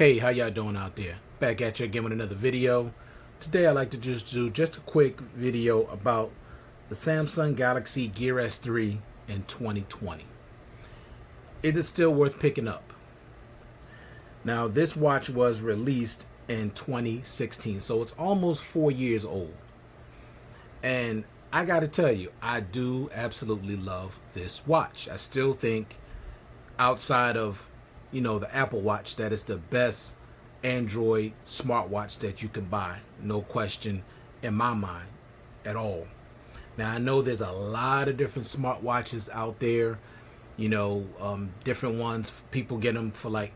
Hey, how y'all doing out there? Back at you again with another video. Today I'd like to do just a quick video about the Samsung Galaxy Gear S3 in 2020. Is it still worth picking up? Now, this watch was released in 2016, so it's almost 4 years old. And I gotta tell you, I do absolutely love this watch. I still think outside of the Apple Watch, that is the best Android smartwatch that you can buy, no question in my mind at all. Now I know there's a lot of different smartwatches out there, different ones. People get them for like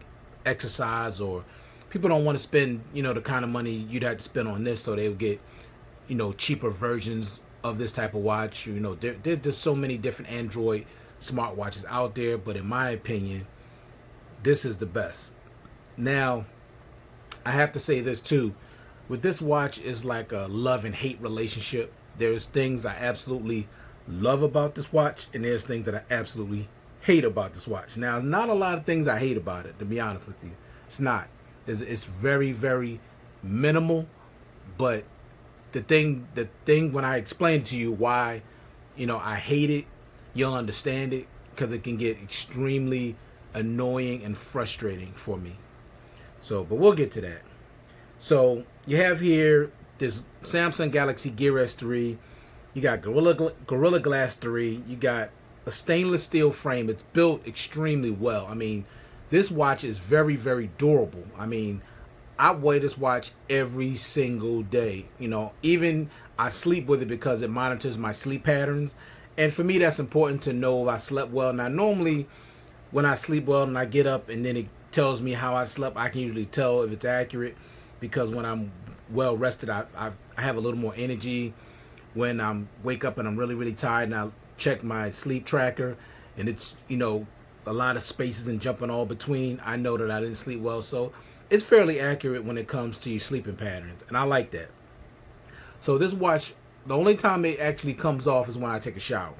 exercise, or people don't want to spend the kind of money you'd have to spend on this, so they'll get cheaper versions of this type of watch. There's just so many different Android smartwatches out there, but in my opinion, this is the best. Now, I have to say this too. With this watch, is like a love and hate relationship. There's things I absolutely love about this watch, and there's things that I absolutely hate about this watch. Now, not a lot of things I hate about it, to be honest with you. It's not. It's very, very minimal. But the thing when I explain to you why, I hate it, you'll understand it, because it can get extremely annoying and frustrating for me. So, but we'll get to that. So you have here this Samsung Galaxy Gear S3. You got Gorilla Glass 3. You got a stainless steel frame. It's built extremely well. I mean, this watch is very, very durable. I mean, I wear this watch every single day. Even I sleep with it because it monitors my sleep patterns. And for me, that's important to know if I slept well. Now, normally, when I sleep well and I get up and then it tells me how I slept, I can usually tell if it's accurate, because when I'm well rested, I have a little more energy. When I wake up and I'm really, really tired and I check my sleep tracker and it's, a lot of spaces and jumping all between, I know that I didn't sleep well. So it's fairly accurate when it comes to your sleeping patterns, and I like that. So this watch, the only time it actually comes off is when I take a shower.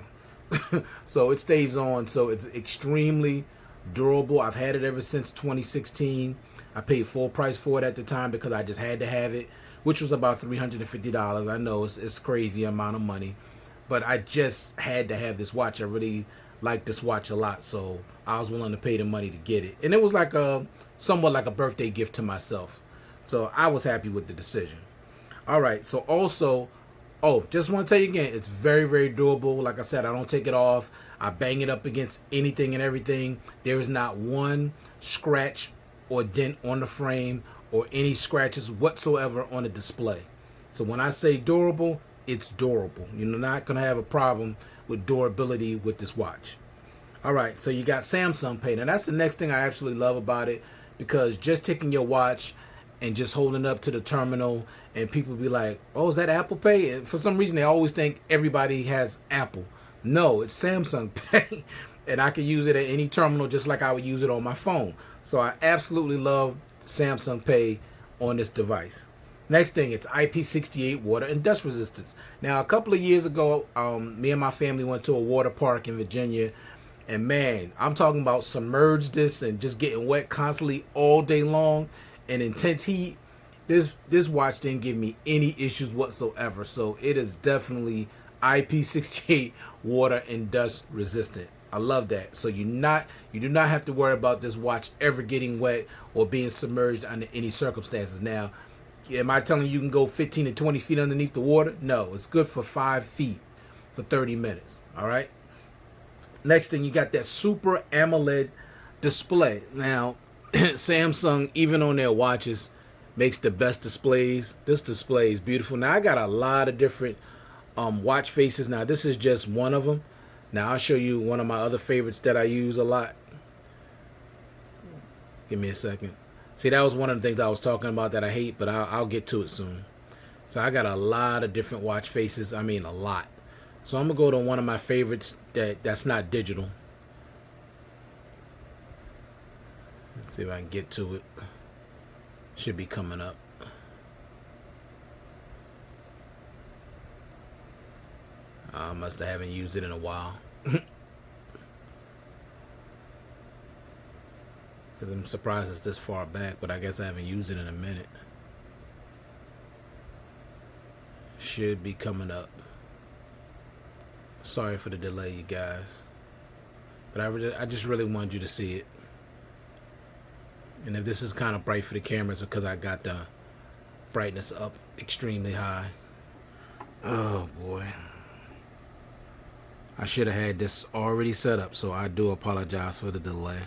So it stays on, so it's extremely durable. I've had it ever since 2016. I paid full price for it at the time because I just had to have it, which was about $350. I know it's crazy amount of money, but I just had to have this watch. I really like this watch a lot, so I was willing to pay the money to get it. And it was like somewhat like a birthday gift to myself. So I was happy with the decision. All right, so also, just want to tell you again, it's very, very durable. Like I said, I don't take it off. I bang it up against anything and everything. There is not one scratch or dent on the frame or any scratches whatsoever on the display. So when I say durable, it's durable. You're not going to have a problem with durability with this watch. All right, so you got Samsung Pay. Now, that's the next thing I absolutely love about it, because just taking your watch and just holding up to the terminal, and people be like, oh, is that Apple Pay? And for some reason, they always think everybody has Apple. No, it's Samsung Pay. And I can use it at any terminal just like I would use it on my phone. So I absolutely love Samsung Pay on this device. Next thing, it's IP68 water and dust resistance. Now, a couple of years ago, me and my family went to a water park in Virginia. And man, I'm talking about submerged this and just getting wet constantly all day long and intense heat. This watch didn't give me any issues whatsoever. So it is definitely IP68 water and dust resistant. I love that. So you do not have to worry about this watch ever getting wet or being submerged under any circumstances. Now, am I telling you can go 15 to 20 feet underneath the water? No, it's good for 5 feet for 30 minutes. All right. Next thing, you got that Super AMOLED display. Now, Samsung, even on their watches, makes the best displays. This display is beautiful. Now, I got a lot of different watch faces. Now, this is just one of them. Now, I'll show you one of my other favorites that I use a lot. Give me a second. See, that was one of the things I was talking about that I hate, but I'll get to it soon. So I got a lot of different watch faces. I mean, a lot. So I'm going to go to one of my favorites that's not digital. Let's see if I can get to it. Should be coming up. I must have haven't used it in a while. because I'm surprised it's this far back, but I guess I haven't used it in a minute. Should be coming up. Sorry for the delay, you guys, but I just really wanted you to see it. And if this is kind of bright for the cameras, because I got the brightness up extremely high. Oh boy, I should have had this already set up, so I do apologize for the delay.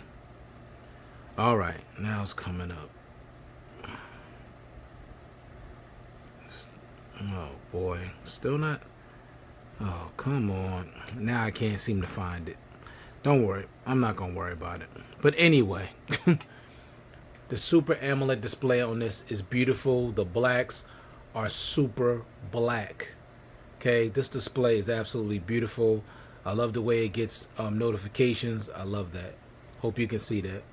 All right, now it's coming up. Oh boy, still not. Oh, come on. Now I can't seem to find it. Don't worry, I'm not gonna worry about it. But anyway, the Super AMOLED display on this is beautiful. The blacks are super black. Okay, this display is absolutely beautiful. I love the way it gets notifications. I love that. Hope you can see that.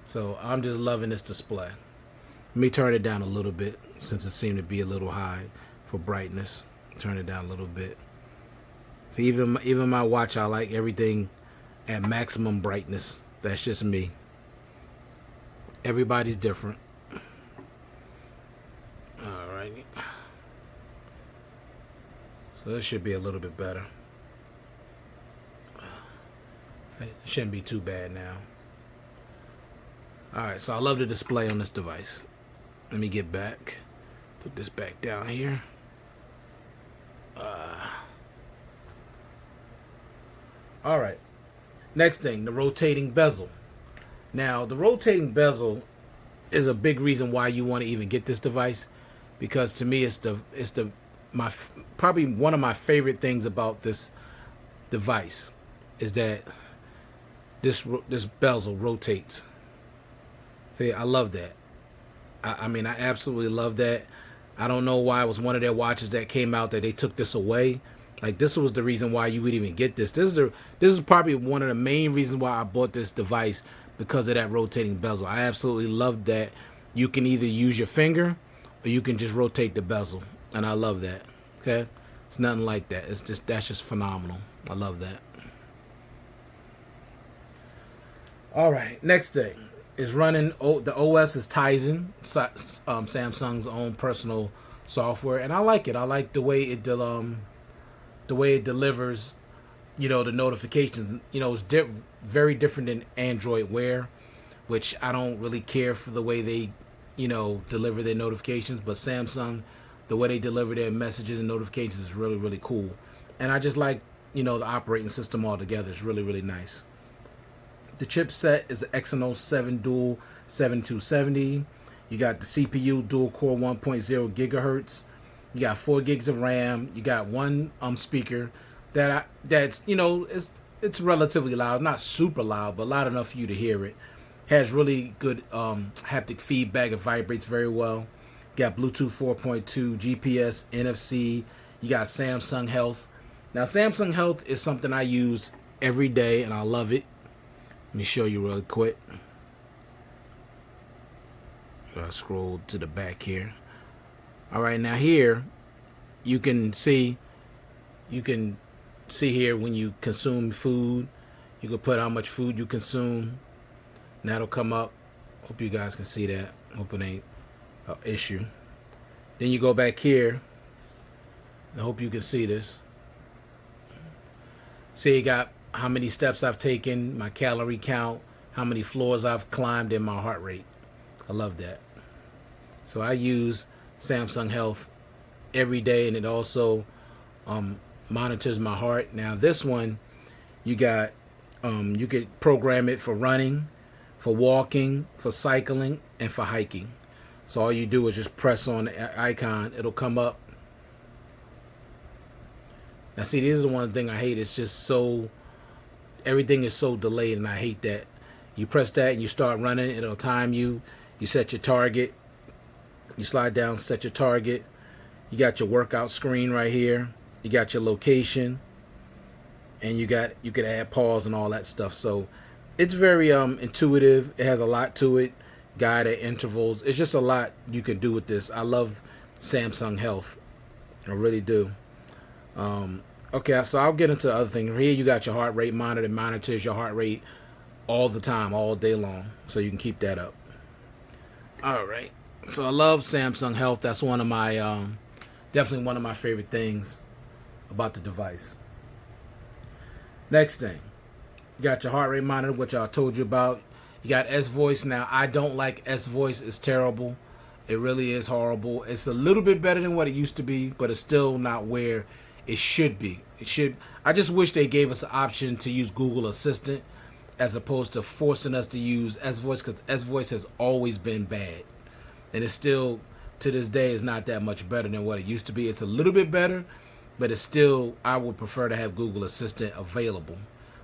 So I'm just loving this display. Let me turn it down a little bit since it seemed to be a little high for brightness. Turn it down a little bit. See, even my watch, I like everything at maximum brightness. That's just me. Everybody's different. Alrighty. So this should be a little bit better. It shouldn't be too bad now. Alright, so I love the display on this device. Let me get back. Put this back down here. Alright. Next thing, the rotating bezel. Now, the rotating bezel is a big reason why you want to even get this device, because to me it's probably one of my favorite things about this device is that this bezel rotates. See, I love that. I mean, I absolutely love that. I don't know why it was one of their watches that came out that they took this away. Like, this was the reason why you would even get this. This is probably one of the main reasons why I bought this device, because of that rotating bezel. I absolutely love that you can either use your finger or you can just rotate the bezel, and I love that. Okay, it's nothing like that. That's just phenomenal. I love that. All right, next thing is running. The OS is Tizen, Samsung's own personal software, and I like it. I like the way it delivers, the notifications. It's very different than Android Wear, which I don't really care for the way they, deliver their notifications. But Samsung, the way they deliver their messages and notifications is really, really cool. And I just like, the operating system altogether. It's really, really nice. The chipset is an Exynos 7 Dual 7270. You got the CPU dual core 1.0 gigahertz. You got 4 gigs of RAM. You got one speaker that's it's relatively loud, not super loud, but loud enough for you to hear it. Has really good haptic feedback. It vibrates very well. You got Bluetooth 4.2, GPS, NFC. You got Samsung Health. Now, Samsung Health is something I use every day, and I love it. Let me show you really quick. Scroll to the back here. All right, now here you can see here when you consume food, you can put how much food you consume, and that'll come up. Hope you guys can see that. Hope it ain't an issue. Then you go back here, and I hope you can see this. See, you got how many steps I've taken, my calorie count, how many floors I've climbed, and my heart rate. I love that. So I use Samsung Health every day, and it also monitors my heart. Now this one, you got you could program it for running, for walking, for cycling, and for hiking. So all you do is just press on the icon, it'll come up. Now see, this is the one thing I hate. It's just everything is so delayed, and I hate that. You press that and you start running, it'll time you. You set your target. You slide down, set your target. You got your workout screen right here. You got your location, and you could add pause and all that stuff. So it's very intuitive. It has a lot to it. Guided intervals. It's just a lot you can do with this. I love Samsung Health. I really do. Okay, so I'll get into the other thing. Here you got your heart rate monitor. It monitors your heart rate all the time, all day long. So you can keep that up. All right. So I love Samsung Health. That's one of my definitely one of my favorite things about the device. Next thing, you got your heart rate monitor, which I told you about. You got S Voice. Now I don't like S Voice. It's terrible. It really is horrible. It's a little bit better than what it used to be, but it's still not where it should be. It should. I just wish they gave us an option to use Google Assistant as opposed to forcing us to use S Voice, because S Voice has always been bad, and it's still to this day is not that much better than what it used to be. It's a little bit better, but it's still, I would prefer to have Google Assistant available.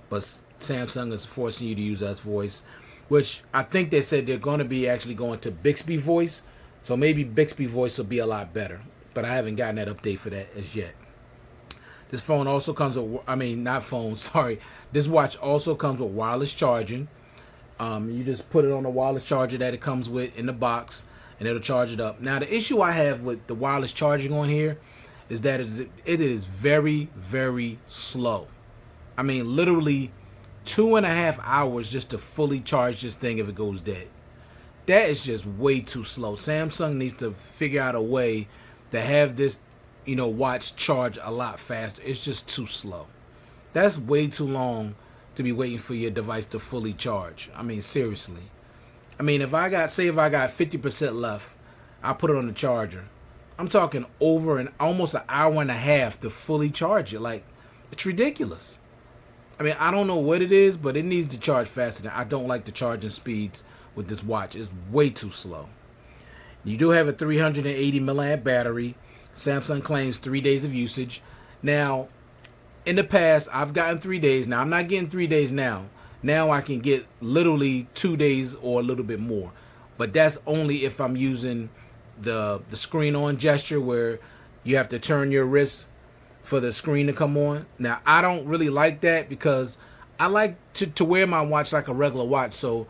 But Samsung is forcing you to use S Voice, which I think they said they're going to be actually going to Bixby Voice. So maybe Bixby Voice will be a lot better. But I haven't gotten that update for that as yet. This phone also comes with, not phone, sorry. This watch also comes with wireless charging. You just put it on the wireless charger that it comes with in the box, and it'll charge it up. Now, the issue I have with the wireless charging on here is that it is very, very slow. I mean, literally 2.5 hours just to fully charge this thing if it goes dead. That is just way too slow. Samsung needs to figure out a way to have this, watch charge a lot faster. It's just too slow. That's way too long to be waiting for your device to fully charge. I mean, seriously. I mean, if I got 50% left, I put it on the charger. I'm talking over almost an hour and a half to fully charge it. Like, it's ridiculous. I mean, I don't know what it is, but it needs to charge faster. I don't like the charging speeds with this watch. It's way too slow. You do have a 380 milliamp battery. Samsung claims 3 days of usage. Now, in the past, I've gotten 3 days. Now, I'm not getting 3 days now. Now I can get literally 2 days or a little bit more. But that's only if I'm using the screen on gesture, where you have to turn your wrist for the screen to come on. Now, I don't really like that, because I like to wear my watch like a regular watch. So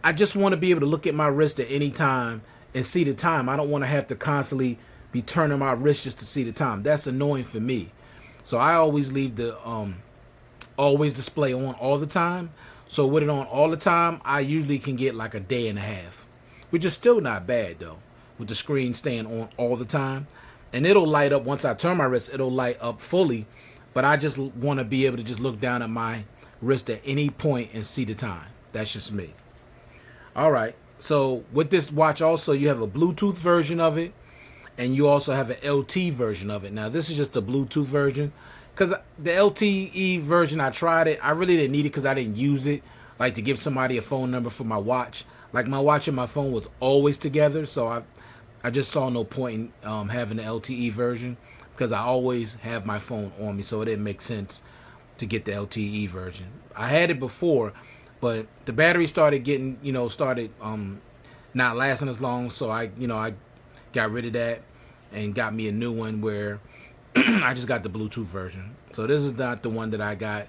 I just want to be able to look at my wrist at any time and see the time. I don't want to have to constantly be turning my wrist just to see the time. That's annoying for me. So I always leave the always display on all the time. So with it on all the time, I usually can get like a day and a half, which is still not bad though, with the screen staying on all the time. And it'll light up once I turn my wrist, it'll light up fully. But I just want to be able to just look down at my wrist at any point and see the time. That's just me. All right. So with this watch also, you have a Bluetooth version of it, and you also have an LTE version of it. Now, this is just a Bluetooth version, because the LTE version, I tried it. I really didn't need it because I didn't use it, like to give somebody a phone number for my watch. Like, my watch and my phone was always together, so I just saw no point in having the LTE version, because I always have my phone on me, so it didn't make sense to get the LTE version. I had it before, but the battery started getting, not lasting as long, so I got rid of that and got me a new one where I just got the Bluetooth version. So this is not the one that I got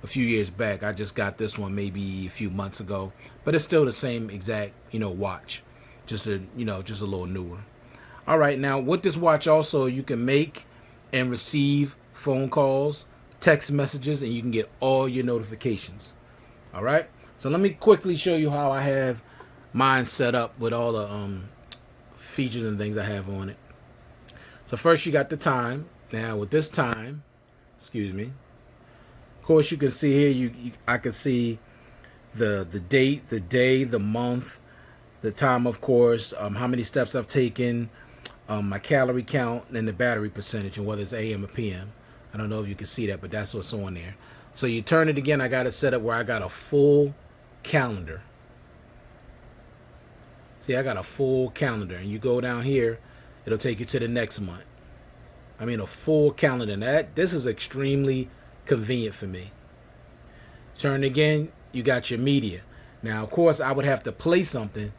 a few years back. I just got this one maybe a few months ago, but it's still the same exact, watch, just a little newer. All right, now with this watch also, you can make and receive phone calls, text messages, and you can get all your notifications. All right, so let me quickly show you how I have mine set up with all the features and things I have on it. So first, you got the time. Now with this time, of course, you can see here, I can see the date, the day, the month, the time, of course, how many steps I've taken, my calorie count, and the battery percentage, and whether it's AM or PM. I don't know if you can see that, but that's what's on there. So you turn it again, I got it set up where I got a full calendar. See, I got a full calendar, and you go down here, it'll take you to the next month. I mean, a full calendar. Now, this is extremely convenient for me. Turn again, you got your media. Now, of course, I would have to play something,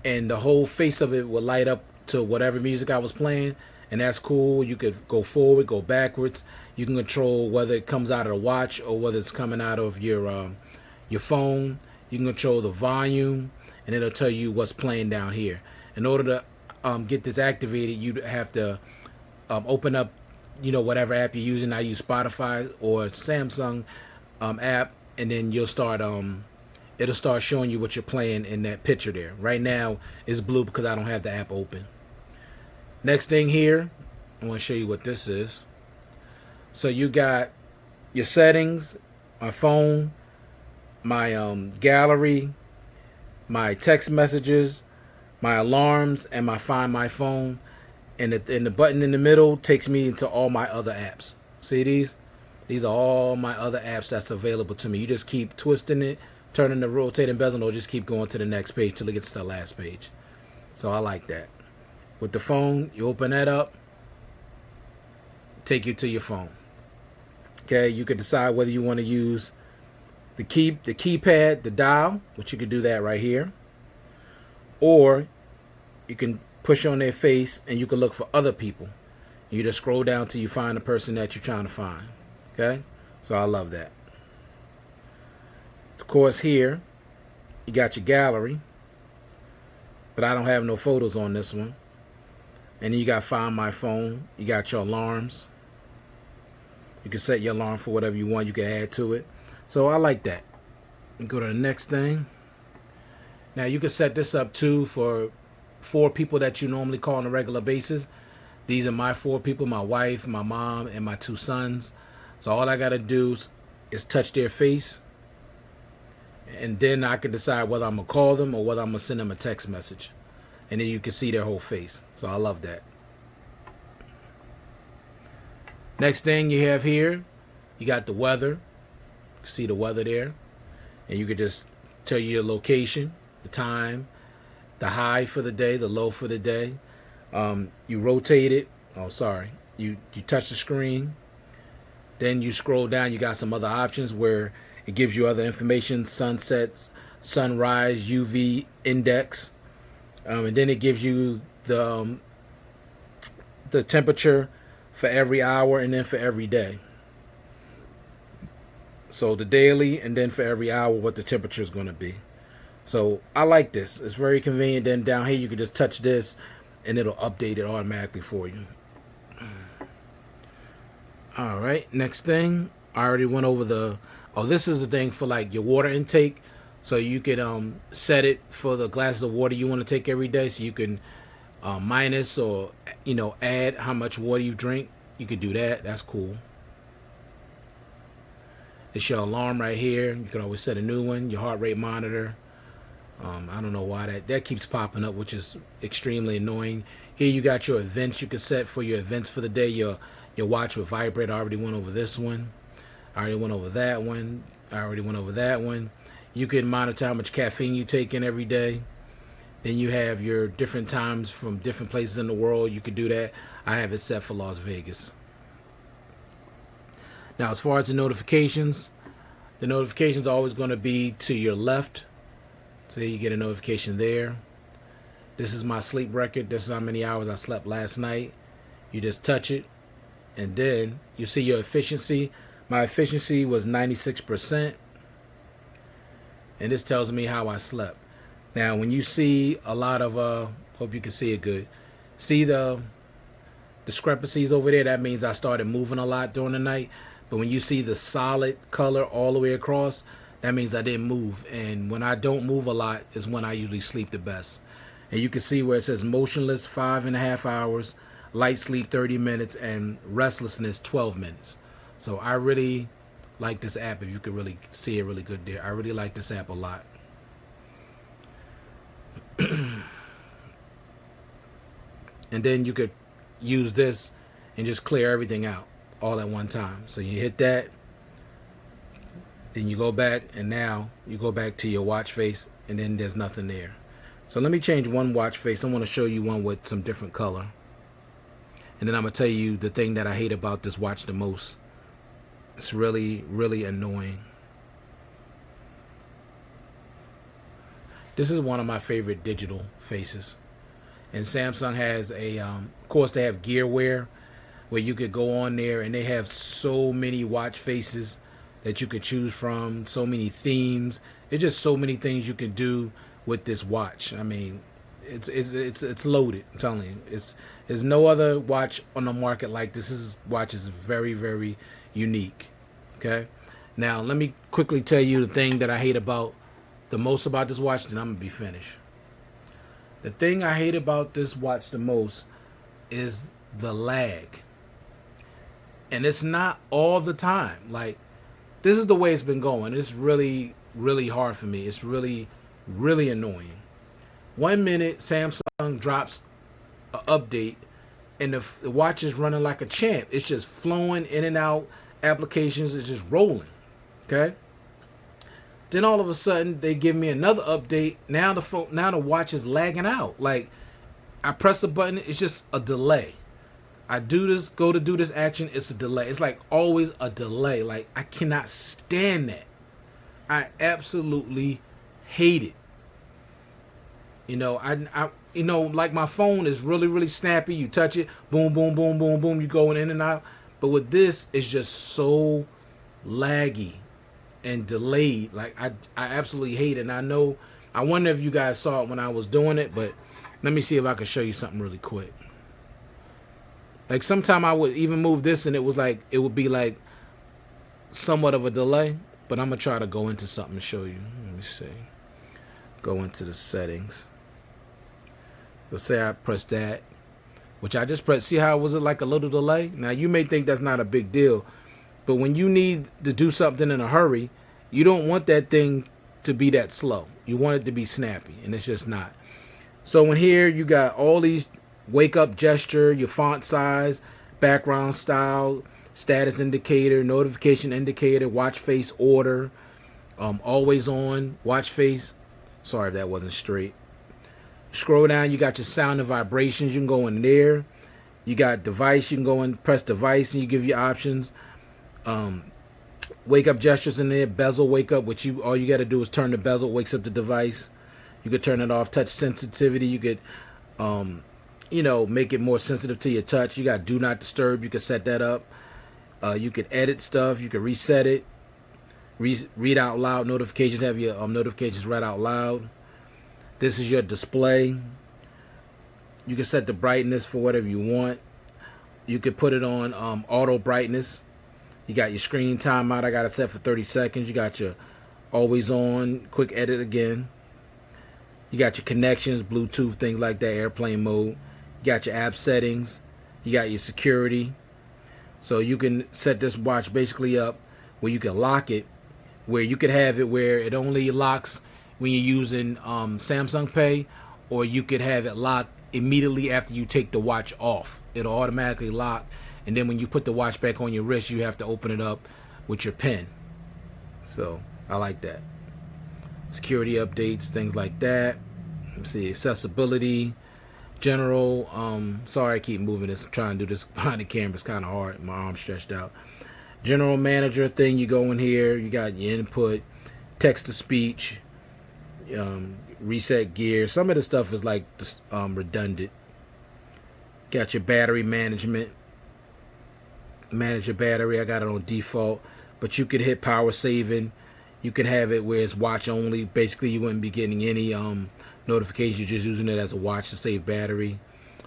and the whole face of it would light up to whatever music I was playing, and that's cool. You could go forward, go backwards. You can control whether it comes out of the watch or whether it's coming out of your phone. You can control the volume, and it'll tell you what's playing down here. In order to get this activated, you have to open up, whatever app you're using. I use Spotify or Samsung app, and then you'll start. it'll start showing you what you're playing in that picture there. Right now it's blue because I don't have the app open. Next thing here, I want to show you what this is. So you got your settings, my phone, my gallery, my text messages, my alarms, and my Find My Phone. And the button in the middle takes me into all my other apps. See these? These are all my other apps that's available to me. You just keep twisting it, turning the rotating bezel, or just keep going to the next page till it gets to the last page. So I like that. With the phone, you open that up, take you to your phone. Okay, you can decide whether you want to use the keypad, the dial, which you could do that right here, or you can push on their face and you can look for other people. You just scroll down till you find the person that you're trying to find. Okay, so I love that. Of course, here you got your gallery, but I don't have no photos on this one. And then you got Find My Phone. You got your alarms. You can set your alarm for whatever you want. You can add to it. So I like that. And go to the next thing. Now you can set this up too for 4 people that you normally call on a regular basis. These are my 4 people: my wife, my mom, and my 2 sons. So all I gotta do is touch their face, and then I can decide whether I'm gonna call them or whether I'm gonna send them a text message. And then you can see their whole face. So I love that. Next thing you have here, you got the weather. You can see the weather there. And you can just tell you your location, the time, the high for the day, the low for the day. You rotate it. Oh, sorry. You touch the screen. Then you scroll down. You got some other options where it gives you other information: sunsets, sunrise, UV index. And then it gives you the temperature for every hour and then for every day. So the daily and then for every hour what the temperature is going to be. So I like this. It's very convenient. Then down here you can just touch this and it'll update it automatically for you. All right, next thing. I already went over this is the thing for like your water intake. So you could set it for the glasses of water you want to take every day. So you can minus or add how much water you drink. You could do that. That's cool. It's your alarm right here. You can always set a new one. Your heart rate monitor. I don't know why that keeps popping up, which is extremely annoying. Here you got your events you can set for your events for the day. Your watch will vibrate. I already went over this one. I already went over that one. I already went over that one. You can monitor how much caffeine you take in every day. Then you have your different times from different places in the world. You could do that. I have it set for Las Vegas. Now, as far as the notifications are always going to be to your left. So you get a notification there. This is my sleep record. This is how many hours I slept last night. You just touch it, and then you see your efficiency. My efficiency was 96%. And this tells me how I slept. Now, when you see a lot of, hope you can see it good. See the discrepancies over there? That means I started moving a lot during the night. But when you see the solid color all the way across, that means I didn't move. And when I don't move a lot is when I usually sleep the best. And you can see where it says motionless 5.5 hours, light sleep 30 minutes, and restlessness 12 minutes. So I really like this app. If you could really see it really good there. I really like this app a lot. And then you could use this and just clear everything out all at one time. So you hit that, then you go back, and now you go back to your watch face, and then there's nothing there. So let me change one watch face. I want to show you one with some different color. And then I'm going to tell you the thing that I hate about this watch the most. It's really, really annoying. This is one of my favorite digital faces. And Samsung has of course they have GearWare, where you could go on there and they have so many watch faces that you could choose from, so many themes. There's just so many things you can do with this watch. I mean, it's loaded. I'm telling you, there's no other watch on the market like this. This watch is very, very unique. Okay, now let me quickly tell you the thing that I hate about the most about this watch, then I'm gonna be finished. The thing I hate about this watch the most is the lag. And it's not all the time. Like, this is the way it's been going. It's really, really hard for me. It's really, really annoying. 1 minute, Samsung drops an update, and the watch is running like a champ. It's just flowing in and out. Applications is just rolling. Okay. Then all of a sudden, they give me another update. Now the watch is lagging out. Like, I press a button, it's just a delay. I do this, go to do this action, it's a delay. It's like always a delay. Like, I cannot stand that. I absolutely hate it. You know, I like my phone is really, really snappy. You touch it, boom, boom, boom, boom, boom. You going in and out. But with this, it's just so laggy and delayed. Like, I absolutely hate it. And I wonder if you guys saw it when I was doing it, but let me see if I can show you something really quick. Like, sometime I would even move this and it would be like somewhat of a delay, but I'm going to try to go into something to show you. Let me see. Go into the settings. Let's say I press that, which I just pressed. See how it was like a little delay? Now, you may think that's not a big deal, but when you need to do something in a hurry, you don't want that thing to be that slow. You want it to be snappy, and it's just not. So in here, you got all these wake up gesture, your font size, background style, status indicator, notification indicator, watch face order, always on, watch face. Sorry if that wasn't straight. Scroll down, you got your sound and vibrations. You can go in there. You got device. You can go and press device, and you give your options. Wake up gestures in there. Bezel wake up, which all you got to do is turn the bezel, wakes up the device. You could turn it off. Touch sensitivity. You could, make it more sensitive to your touch. You got do not disturb. You could set that up. You could edit stuff. You could reset it. Read out loud notifications. Have your notifications read out loud. This is your display. You can set the brightness for whatever you want. You could put it on auto brightness. You got your screen timeout. I got it set for 30 seconds. You got your always on, quick edit again. You got your connections, Bluetooth, things like that, airplane mode. You got your app settings. You got your security. So you can set this watch basically up where you can lock it, where you could have it where it only locks when you're using Samsung Pay, or you could have it locked immediately after you take the watch off. It'll automatically lock, and then when you put the watch back on your wrist, you have to open it up with your pen. So I like that. Security updates, things like that. Let's see, accessibility, general. Sorry, I keep moving this. I'm trying to do this behind the camera. It's kind of hard. My arm's stretched out. General manager thing. You go in here. You got your input, text to speech. Reset gear. Some of the stuff is like redundant. Got your battery management. Manage your battery. I got it on default, but you could hit power saving. You could have it where it's watch only. Basically, you wouldn't be getting any notifications. You're just using it as a watch to save battery.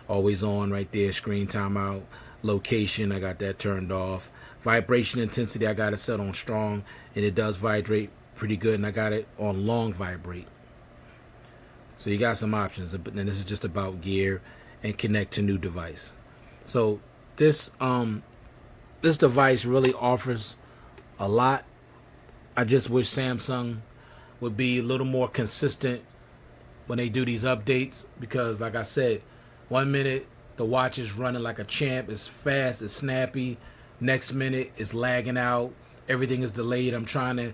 Always on right there. Screen timeout. Location, I got that turned off. Vibration intensity, I got it set on strong, and it does vibrate pretty good, and I got it on long vibrate. So you got some options, but then this is just about gear and connect to new device. So this device really offers a lot. I just wish Samsung would be a little more consistent when they do these updates, because like I said, 1 minute the watch is running like a champ, it's fast, it's snappy. Next minute it's lagging out, everything is delayed. I'm trying to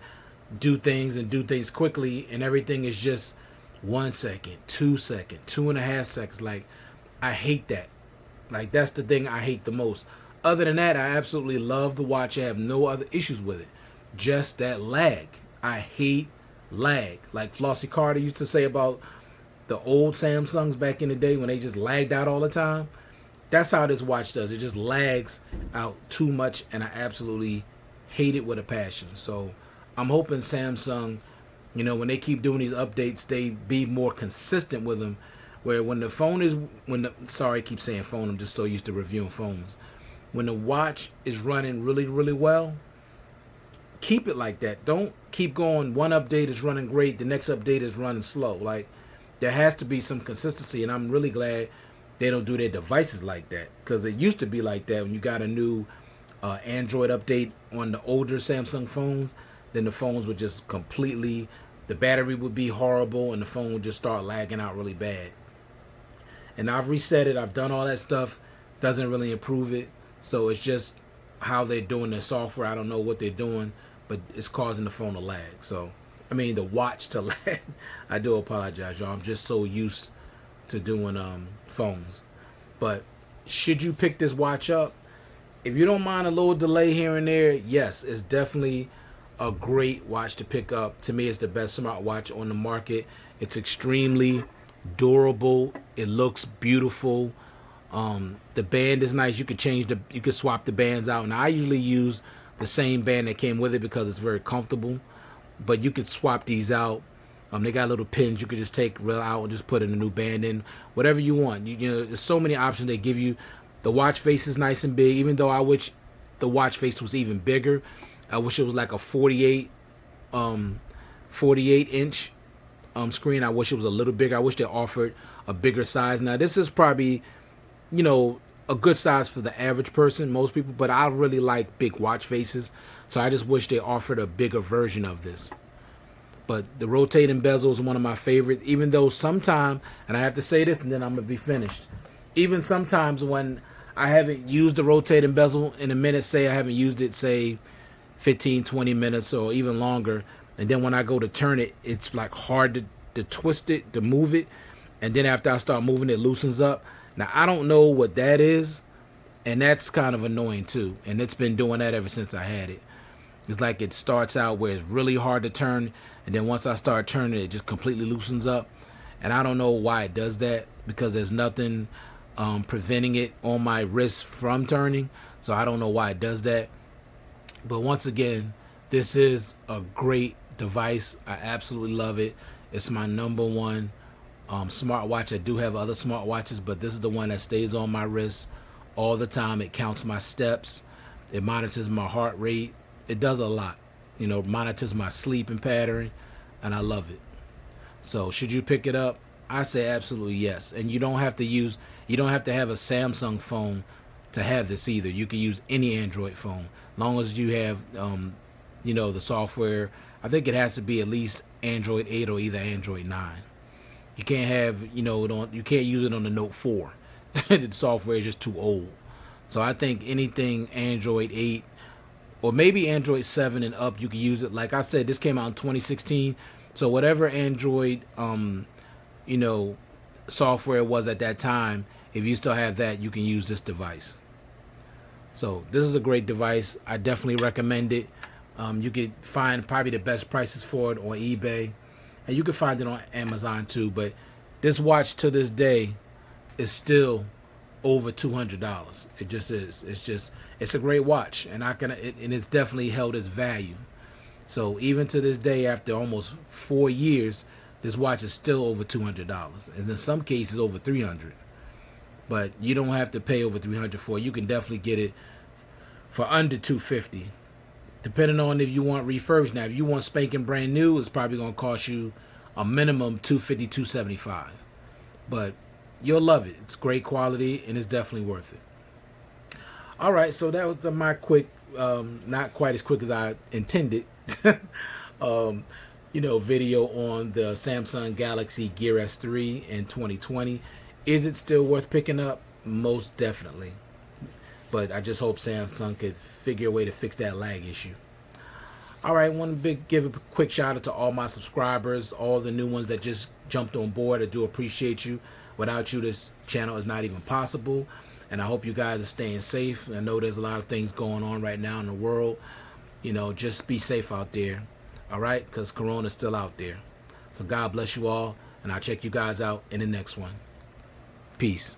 do things quickly, and everything is just 1 second, 2 seconds, 2.5 seconds. Like, I hate that. Like, that's the thing I hate the most. Other than that, I absolutely love the watch. I have no other issues with it. Just that lag. I hate lag. Like Flossie Carter used to say about the old Samsungs back in the day when they just lagged out all the time. That's how this watch does. It just lags out too much, and I absolutely hate it with a passion. So I'm hoping Samsung, when they keep doing these updates, they be more consistent with them. Where when the phone is, sorry, I keep saying phone. I'm just so used to reviewing phones. When the watch is running really, really well, keep it like that. Don't keep going. One update is running great, the next update is running slow. Like, there has to be some consistency, and I'm really glad they don't do their devices like that, because it used to be like that when you got a new Android update on the older Samsung phones. Then the phones would just completely, the battery would be horrible, and the phone would just start lagging out really bad. And I've reset it. I've done all that stuff. Doesn't really improve it. So it's just how they're doing their software. I don't know what they're doing, but it's causing the phone to lag. So, I mean, the watch to lag. I do apologize, y'all. I'm just so used to doing phones. But should you pick this watch up? If you don't mind a little delay here and there, yes, it's definitely a great watch to pick up. To me, it's the best smartwatch on the market. It's extremely durable. It looks beautiful. The band is nice. You could swap the bands out. And I usually use the same band that came with it because it's very comfortable. But you could swap these out. They got little pins you could just take out and just put in a new band in. Whatever you want. You know, there's so many options they give you. The watch face is nice and big, even though I wish the watch face was even bigger. I wish it was like a 48 inch screen. I wish it was a little bigger. I wish they offered a bigger size. Now, this is probably, you know, a good size for the average person, most people, but I really like big watch faces. So I just wish they offered a bigger version of this. But the rotating bezel is one of my favorite, even though sometimes, and I have to say this and then I'm going to be finished, even sometimes when I haven't used the rotating bezel in a minute, say I haven't used it, say 15, 20 minutes or even longer, and then when I go to turn it, it's like hard to twist it, to move it, and then after I start moving, it loosens up. Now, I don't know what that is, and that's kind of annoying too, and it's been doing that ever since I had it. It's like it starts out where it's really hard to turn, and then once I start turning, it just completely loosens up, and I don't know why it does that, because there's nothing preventing it on my wrist from turning, so I don't know why it does that. But once again, this is a great device. I absolutely love it. It's my number one smartwatch. I do have other smartwatches, but this is the one that stays on my wrist all the time. It counts my steps. It monitors my heart rate. It does a lot. You know, monitors my sleeping pattern, and I love it. So should you pick it up? I say absolutely yes. And you don't have to have a Samsung phone to have this either. You can use any Android phone, long as you have, you know, the software. I think it has to be at least Android 8 or either Android 9. You can't have, you know, you can't use it on the Note 4. The software is just too old. So I think anything Android 8 or maybe Android 7 and up, you can use it. Like I said, this came out in 2016. So whatever Android, you know, software was at that time, if you still have that, you can use this device. So this is a great device. I definitely recommend it. You could find probably the best prices for it on eBay, and you can find it on Amazon too. But this watch to this day is still over $200. It just is. It's a great watch, and and it's definitely held its value. So even to this day, after almost 4 years, this watch is still over $200, and in some cases over $300. But you don't have to pay over $300 for it. You can definitely get it for under $250, depending on if you want refurbished. Now, if you want spanking brand new, it's probably going to cost you a minimum $250, $275. But you'll love it. It's great quality, and it's definitely worth it. All right, so that was my quick, not quite as quick as I intended, you know, video on the Samsung Galaxy Gear S3 in 2020. Is it still worth picking up? Most definitely. But I just hope Samsung could figure a way to fix that lag issue. All right, want to give a quick shout out to all my subscribers, all the new ones that just jumped on board. I do appreciate you. Without you, this channel is not even possible. And I hope you guys are staying safe. I know there's a lot of things going on right now in the world. You know, just be safe out there. All right? Because Corona's still out there. So God bless you all. And I'll check you guys out in the next one. Peace.